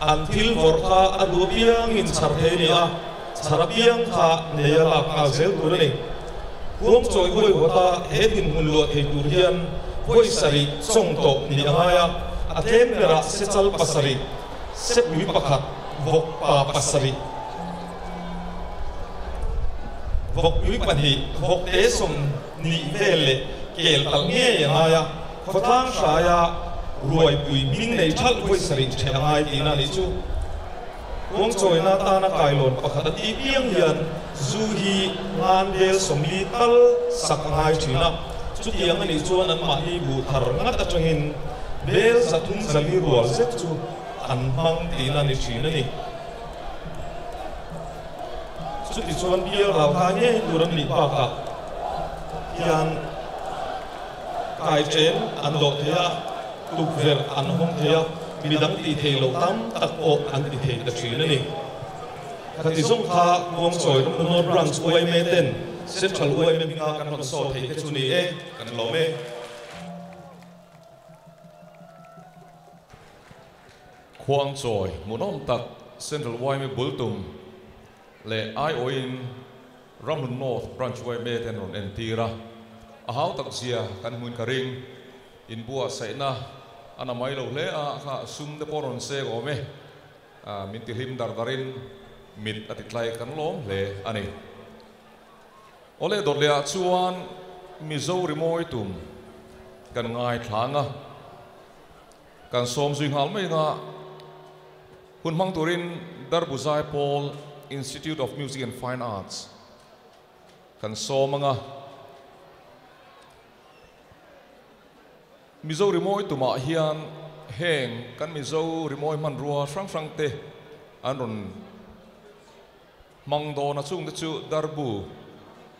an thil vor kha adu piang in char the ni a char piang kha neya la ka zel tur ni huang choi hoi hota he din hun lo thei tur hian hoi sari chong to ni aya a them bera se chal pasari se pui pakhat vok pa pasari vok pui pani vok te som ni vele kel tal nge aya khothang shaya ruai pui min nei thal hoi sari thengai tina ni chu huang choi na ta na kai lon pakhat ti piang hian zu hi ngan del somli tal sak ngai thina chu tiang ani chuan an ma hi bu thar ngat atangin bel zathum zali rual zet chu an mang tina ni thina ni chu ti chuan bial raw kha nge duram ni pa ka hian kai chen an lo thea tuk ver an hong thea midang ti thei lo tam tak o an ti thei ta thina ni khati zong kha huang choi no branch oi me ten central oi me binga kan hon so thei te chu ni e kan lo me Huang choi munom tak central oi me bultum le ai oin Ramun North branch oi me ten on entira a hau tak zia kan mun karing in bua saina ana mai lo le a kha sum de poron se go me min ti him dar darin mit atitlai kan lom le ani ole dor le chuan mizo rimoi tum kan ngai thanga kan som zui hal mai nga hun mang turin Darbuzai Paul Institute of Music and Fine Arts kan somanga mizo rimoi tuma hian heng kan mizo rimoi man rua frang te anon mangdo na chung de chu darbu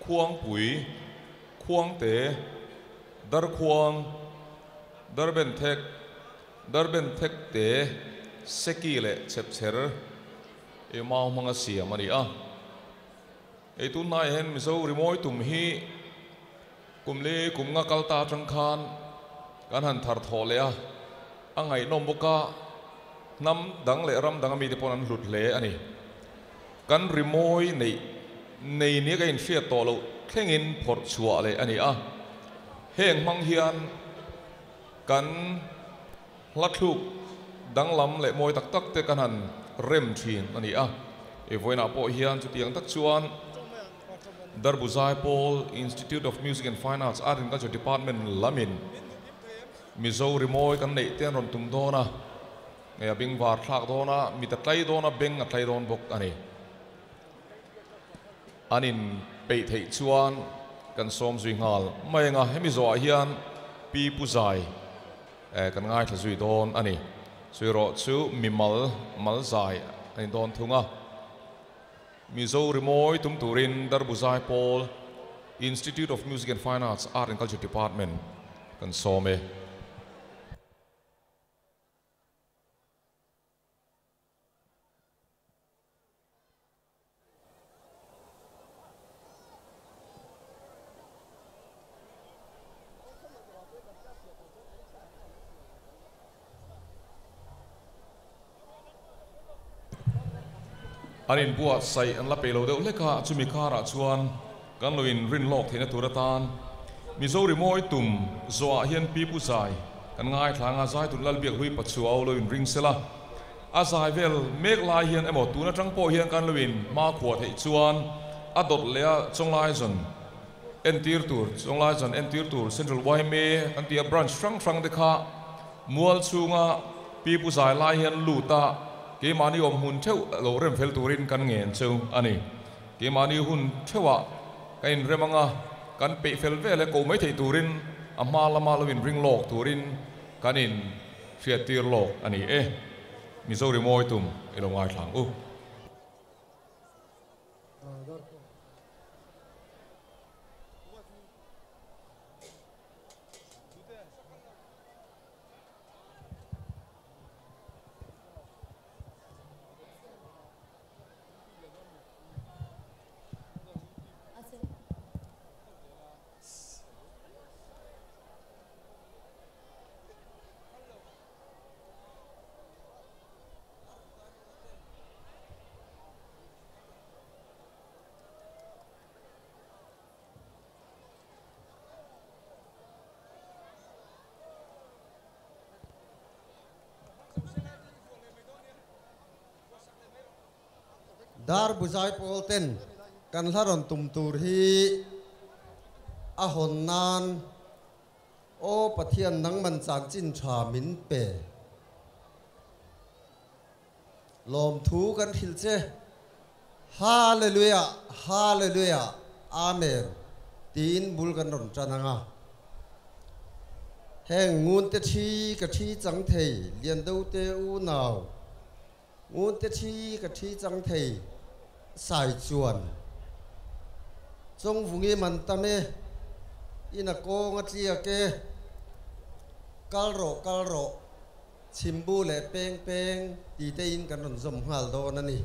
khuang khuang te dar khuang dar ben thek te seki le chep cher e mau manga siam ani a e tu nai hen mizo rimoi tum hi kumle kumnga kalta tangkhan kan han thar thole a angai nom boka nam dang le ram dang mi te pon an hlut le ani kan rimoi nei ni ga in fiat to lo thlengin phor chua le ani a heng mang hian kan lathuk dang lam le moi tak tak te kan han rem thin ani a e voina po hian chu tiang tak chuan Darbuzai Paul Institute of Music and Fine Arts Art and Culture Department lamin mizo rimoi kan nei ten ron tum dona nge bing war thak dona mi ta tlai dona beng a tlai don bok ani anin pe thei chuan kan som zui ngal mai nga hemi zo hian pi puzai kan ngai thla zui don ani zui ro chu mi mal zai ani don thunga mizo rimoi tum turin Darbuzai Paul Institute of Music and Fine Arts Art and Culture Department kan some anin buat sai an la pelo de leka chumi khara chuan kan loin rin lok thena turatan mizo rimoi tum zoa hian pi pu sai kan ngai thlanga zai tun lal biak hui pachuaw loin ring sela a zai vel mek lai hian emo tuna tang po hian kan loin ma khwa thei chuan a dot lea chonglai zon entir tur central waime kan tia branch frang de kha mual chunga pi pu sai lai hian luta ke mani om hun theu lo rem fel turin kan ngen cheu ani ke mani hun thewa kain remanga kan pe fel vele ko mai thei turin ama lama lovin ring lok turin kanin fiatir lok ani e misori moi tum ilongai thlang u Darbuzai Paul ten kan laron tum tur hi a hon nan o pathian nang man chang chin tha min pe lom thu kan thil che hallelujah hallelujah amen tin bul kan ron chananga heng ngun te thi ka thi chang thei lian do te u naw ngun te thi ka thi chang thei sai chuan chong vungi man tame ina ko nga chia ke kalro chimbu le peng ti te in kan ron zom hal do na ni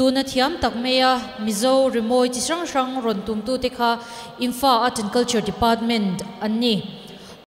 tuna thiam tak meya mizo remoi chi sang sang ron tum tu te kha Imphal Art and Culture Department anni